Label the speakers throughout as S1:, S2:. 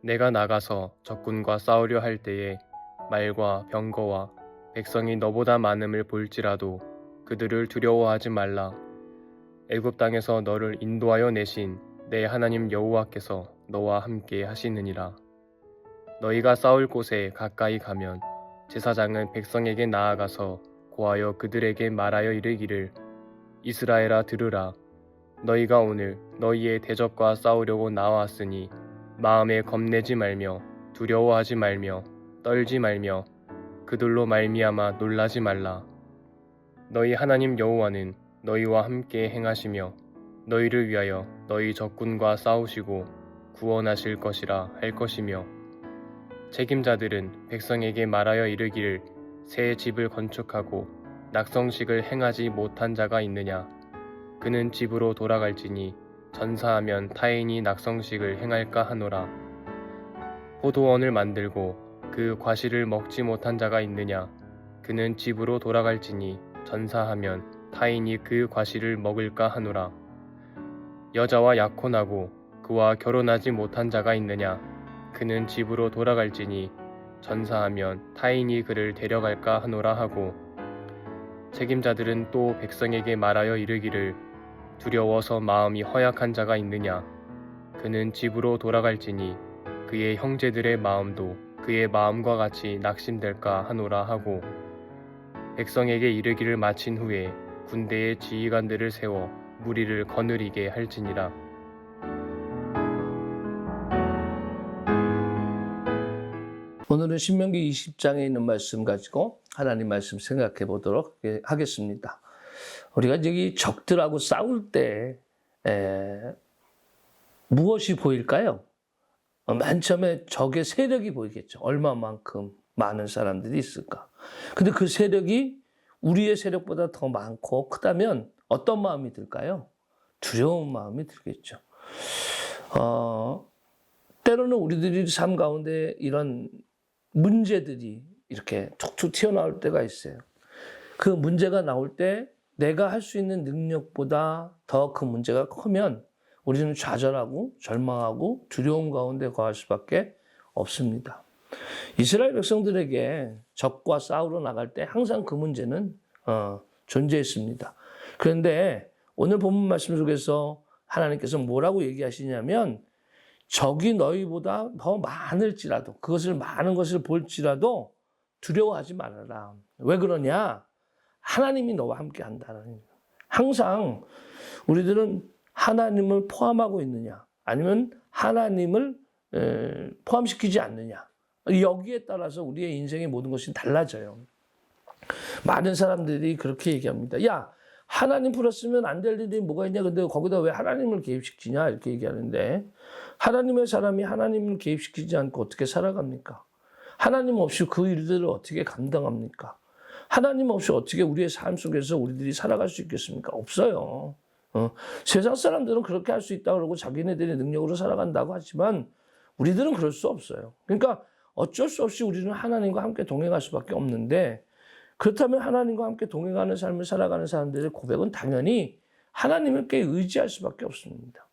S1: 내가 나가서 적군과 싸우려 할 때에 말과 병거와 백성이 너보다 많음을 볼지라도 그들을 두려워하지 말라. 애굽 땅에서 너를 인도하여 내신 내 하나님 여호와께서 너와 함께 하시느니라. 너희가 싸울 곳에 가까이 가면 제사장은 백성에게 나아가서 고하여 그들에게 말하여 이르기를 이스라엘아 들으라. 너희가 오늘 너희의 대적과 싸우려고 나왔으니 마음에 겁내지 말며 두려워하지 말며 떨지 말며 그들로 말미암아 놀라지 말라. 너희 하나님 여호와는 너희와 함께 행하시며 너희를 위하여 너희 적군과 싸우시고 구원하실 것이라 할 것이며 책임자들은 백성에게 말하여 이르기를 새 집을 건축하고 낙성식을 행하지 못한 자가 있느냐. 그는 집으로 돌아갈지니 전사하면 타인이 낙성식을 행할까 하노라. 포도원을 만들고 그 과실을 먹지 못한 자가 있느냐. 그는 집으로 돌아갈지니 전사하면 타인이 그 과실을 먹을까 하노라. 여자와 약혼하고 그와 결혼하지 못한 자가 있느냐. 그는 집으로 돌아갈지니 전사하면 타인이 그를 데려갈까 하노라 하고 책임자들은 또 백성에게 말하여 이르기를 두려워서 마음이 허약한 자가 있느냐. 그는 집으로 돌아갈지니 그의 형제들의 마음도 그의 마음과 같이 낙심될까 하노라 하고 백성에게 이르기를 마친 후에 군대의 지휘관들을 세워 무리를 거느리게 할지니라.
S2: 오늘은 신명기 20장에 있는 말씀 가지고 하나님 말씀 생각해 보도록 하겠습니다. 우리가 여기 적들하고 싸울 때 무엇이 보일까요? 맨 처음에 적의 세력이 보이겠죠. 얼마만큼 많은 사람들이 있을까. 근데 그 세력이 우리의 세력보다 더 많고 크다면 어떤 마음이 들까요? 두려운 마음이 들겠죠. 때로는 우리들이 삶 가운데 이런 문제들이 이렇게 툭툭 튀어나올 때가 있어요. 그 문제가 나올 때 내가 할 수 있는 능력보다 더 그 문제가 크면 우리는 좌절하고 절망하고 두려움 가운데 거할 수밖에 없습니다. 이스라엘 백성들에게 적과 싸우러 나갈 때 항상 그 문제는 존재했습니다. 그런데 오늘 본문 말씀 속에서 하나님께서 뭐라고 얘기하시냐면 적이 너희보다 더 많을지라도 그것을 많은 것을 볼지라도 두려워하지 말아라. 왜 그러냐? 하나님이 너와 함께 한다는 거예요. 항상 우리들은 하나님을 포함하고 있느냐 아니면 하나님을 포함시키지 않느냐 여기에 따라서 우리의 인생의 모든 것이 달라져요. 많은 사람들이 그렇게 얘기합니다. 야, 하나님 풀었으면 안 될 일이 뭐가 있냐. 근데 거기다 왜 하나님을 개입시키냐 이렇게 얘기하는데 하나님의 사람이 하나님을 개입시키지 않고 어떻게 살아갑니까? 하나님 없이 그 일들을 어떻게 감당합니까? 하나님 없이 어떻게 우리의 삶 속에서 우리들이 살아갈 수 있겠습니까? 없어요. 세상 사람들은 그렇게 할 수 있다고 그러고 자기네들의 능력으로 살아간다고 하지만 우리들은 그럴 수 없어요. 그러니까 어쩔 수 없이 우리는 하나님과 함께 동행할 수밖에 없는데 그렇다면 하나님과 함께 동행하는 삶을 살아가는 사람들의 고백은 당연히 하나님께 의지할 수밖에 없습니다.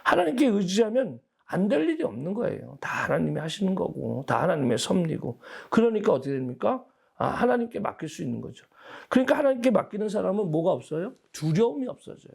S2: 하나님께 의지하면 안 될 일이 없는 거예요. 다 하나님이 하시는 거고 다 하나님의 섭리고 그러니까 어떻게 됩니까? 하나님께 맡길 수 있는 거죠. 그러니까 하나님께 맡기는 사람은 뭐가 없어요? 두려움이 없어져요.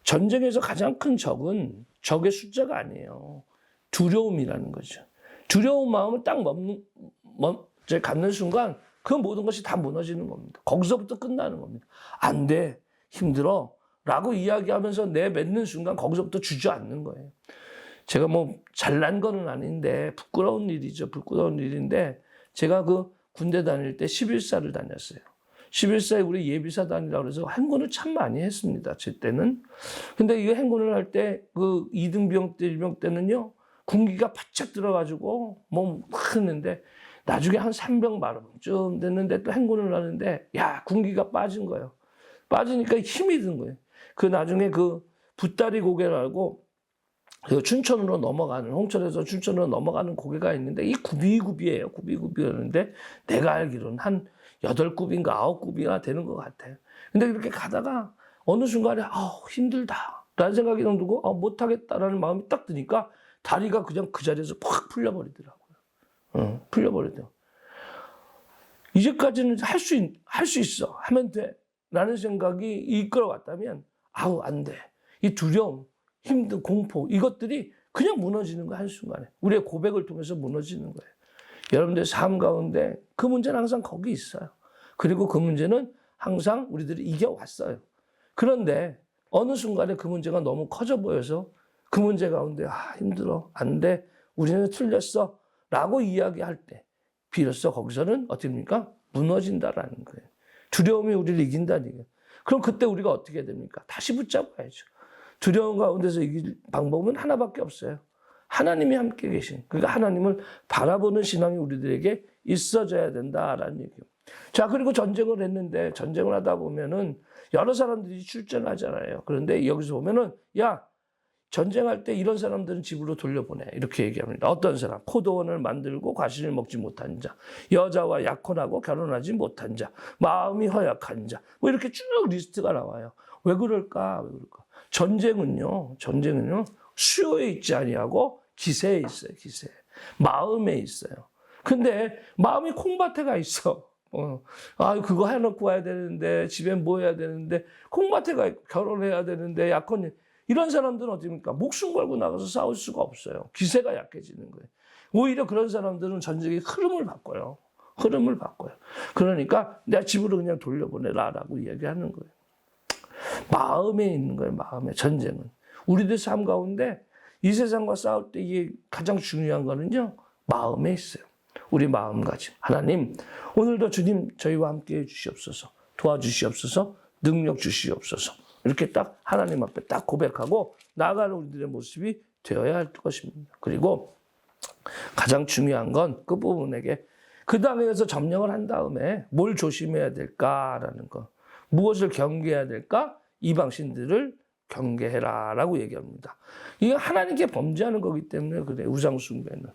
S2: 전쟁에서 가장 큰 적은 적의 숫자가 아니에요. 두려움이라는 거죠. 두려운 마음을 딱 갖는 순간 그 모든 것이 다 무너지는 겁니다. 거기서부터 끝나는 겁니다. 안 돼, 힘들어 라고 이야기하면서 내뱉는 순간 거기서부터 주저앉는 거예요. 제가 뭐 잘난 거는 아닌데 부끄러운 일이죠. 부끄러운 일인데 제가 그 군대 다닐 때 11사를 다녔어요. 11사에 우리 예비사 다니라고 해서 행군을 참 많이 했습니다. 제 때는. 근데 이 행군을 할 때 그 2등병 때, 1병 때는요. 군기가 바짝 들어가지고 뭐 막 했는데 나중에 한 3병 말쯤 됐는데 또 행군을 하는데 야 군기가 빠진 거예요. 빠지니까 힘이 든 거예요. 그 나중에 그 붓다리 고개라고 그 춘천으로 넘어가는 홍천에서 춘천으로 넘어가는 고개가 있는데 이 굽이굽이에요. 굽이굽이였는데 내가 알기로는 한 8굽인가 9굽이나 되는 것 같아요. 근데 이렇게 가다가 어느 순간에 힘들다 라는 생각이 들고 못하겠다라는 마음이 딱 드니까 다리가 그냥 그 자리에서 팍 풀려버리더라고요. 풀려버리더라고요. 이제까지는 할 수 있어. 하면 돼. 라는 생각이 이끌어왔다면, 아우, 안 돼. 이 두려움, 힘든 공포, 이것들이 그냥 무너지는 거야, 한순간에. 우리의 고백을 통해서 무너지는 거예요. 여러분들의 삶 가운데 그 문제는 항상 거기 있어요. 그리고 그 문제는 항상 우리들이 이겨왔어요. 그런데 어느 순간에 그 문제가 너무 커져 보여서 그 문제 가운데 힘들어, 안 돼, 우리는 틀렸어 라고 이야기할 때 비로소 거기서는 어떻게 됩니까? 무너진다라는 거예요. 두려움이 우리를 이긴다는 얘기예요. 그럼 그때 우리가 어떻게 됩니까? 다시 붙잡아야죠. 두려움 가운데서 이길 방법은 하나밖에 없어요. 하나님이 함께 계신, 그러니까 하나님을 바라보는 신앙이 우리들에게 있어져야 된다라는 얘기예요. 자, 그리고 전쟁을 했는데, 전쟁을 하다 보면은 여러 사람들이 출전하잖아요. 그런데 여기서 보면은, 야, 전쟁할 때 이런 사람들은 집으로 돌려보내. 이렇게 얘기합니다. 어떤 사람? 포도원을 만들고 과실을 먹지 못한 자, 여자와 약혼하고 결혼하지 못한 자, 마음이 허약한 자, 뭐 이렇게 쭉 리스트가 나와요. 왜 그럴까? 전쟁은요, 수요에 있지 아니하고 기세에 있어요, 기세. 마음에 있어요. 근데 마음이 콩밭에 가 있어. 그거 해놓고 와야 되는데, 집에 뭐 해야 되는데, 콩밭에 가 있고, 결혼해야 되는데, 약혼, 이런 사람들은 어떻습니까? 목숨 걸고 나가서 싸울 수가 없어요. 기세가 약해지는 거예요. 오히려 그런 사람들은 전쟁의 흐름을 바꿔요. 흐름을 바꿔요. 그러니까 내 집으로 그냥 돌려보내라라고 이야기하는 거예요. 마음에 있는 거예요, 마음에. 전쟁은. 우리들 삶 가운데 이 세상과 싸울 때 이게 가장 중요한 거는요, 마음에 있어요. 우리 마음가짐. 하나님, 오늘도 주님 저희와 함께 해 주시옵소서. 도와주시옵소서. 능력 주시옵소서. 이렇게 딱 하나님 앞에 딱 고백하고 나아가는 우리들의 모습이 되어야 할 것입니다. 그리고 가장 중요한 건 그 부분에게 그 다음에 가서 점령을 한 다음에 뭘 조심해야 될까라는 거. 무엇을 경계해야 될까? 이방신들을 경계해라라고 얘기합니다. 이게 하나님께 범죄하는 거기 때문에 그래, 우상숭배는.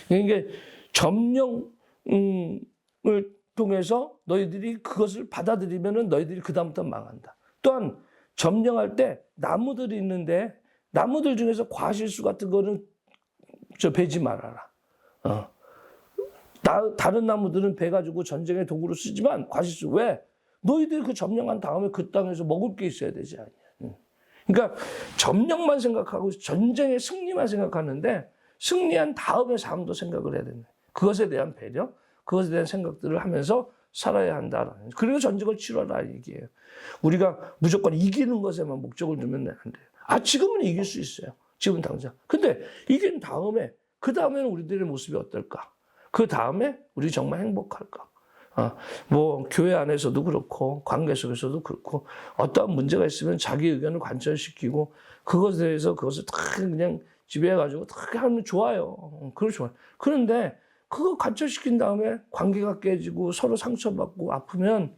S2: 이게 점령을 통해서 너희들이 그것을 받아들이면은 너희들이 그다음부터 망한다. 또한 점령할 때 나무들이 있는데 나무들 중에서 과실수 같은 거는 베지 말아라. 다른 나무들은 베가지고 전쟁의 도구로 쓰지만 과실수 왜? 너희들이 그 점령한 다음에 그 땅에서 먹을 게 있어야 되지 않냐. 그러니까 점령만 생각하고 전쟁의 승리만 생각하는데 승리한 다음에 삶도 생각을 해야 된다. 그것에 대한 배려, 그것에 대한 생각들을 하면서 살아야 한다라는. 그리고 전쟁을 치러라 얘기예요. 우리가 무조건 이기는 것에만 목적을 두면 안 돼요. 지금은 이길 수 있어요. 지금 당장. 근데 이긴 다음에 그 다음에는 우리들의 모습이 어떨까? 그 다음에 우리 정말 행복할까? 뭐 교회 안에서도 그렇고 관계 속에서도 그렇고 어떠한 문제가 있으면 자기 의견을 관철시키고 그것에 대해서 그것을 다 그냥 지배해가지고 다 하면 좋아요. 그거 좋아요. 그런데 그거 관철시킨 다음에 관계가 깨지고 서로 상처받고 아프면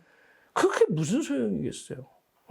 S2: 그게 무슨 소용이겠어요.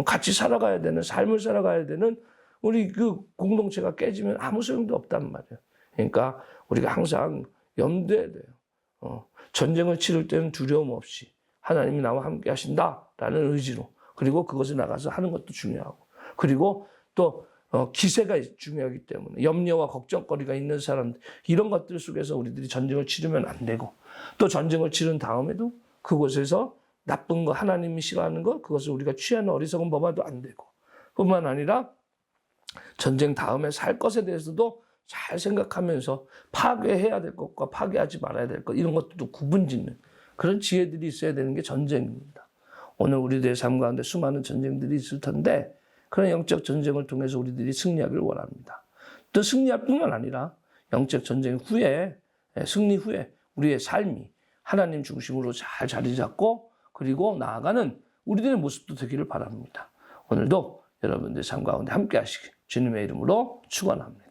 S2: 같이 살아가야 되는, 삶을 살아가야 되는 우리 그 공동체가 깨지면 아무 소용도 없단 말이에요. 그러니까 우리가 항상 염두해야 돼요. 전쟁을 치를 때는 두려움 없이 하나님이 나와 함께 하신다라는 의지로, 그리고 그것을 나가서 하는 것도 중요하고, 그리고 또 기세가 중요하기 때문에 염려와 걱정거리가 있는 사람들, 이런 것들 속에서 우리들이 전쟁을 치르면 안 되고, 또 전쟁을 치른 다음에도 그곳에서 나쁜 거, 하나님이 싫어하는 거, 그것을 우리가 취하는 어리석은 범하도 안 되고, 뿐만 아니라 전쟁 다음에 살 것에 대해서도 잘 생각하면서 파괴해야 될 것과 파괴하지 말아야 될 것, 이런 것들도 구분짓는 그런 지혜들이 있어야 되는 게 전쟁입니다. 오늘 우리들의 삶 가운데 수많은 전쟁들이 있을 텐데 그런 영적 전쟁을 통해서 우리들이 승리하기를 원합니다. 또 승리할 뿐만 아니라 영적 전쟁 후에, 승리 후에 우리의 삶이 하나님 중심으로 잘 자리 잡고 그리고 나아가는 우리들의 모습도 되기를 바랍니다. 오늘도 여러분들의 삶 가운데 함께 하시길 주님의 이름으로 축원합니다.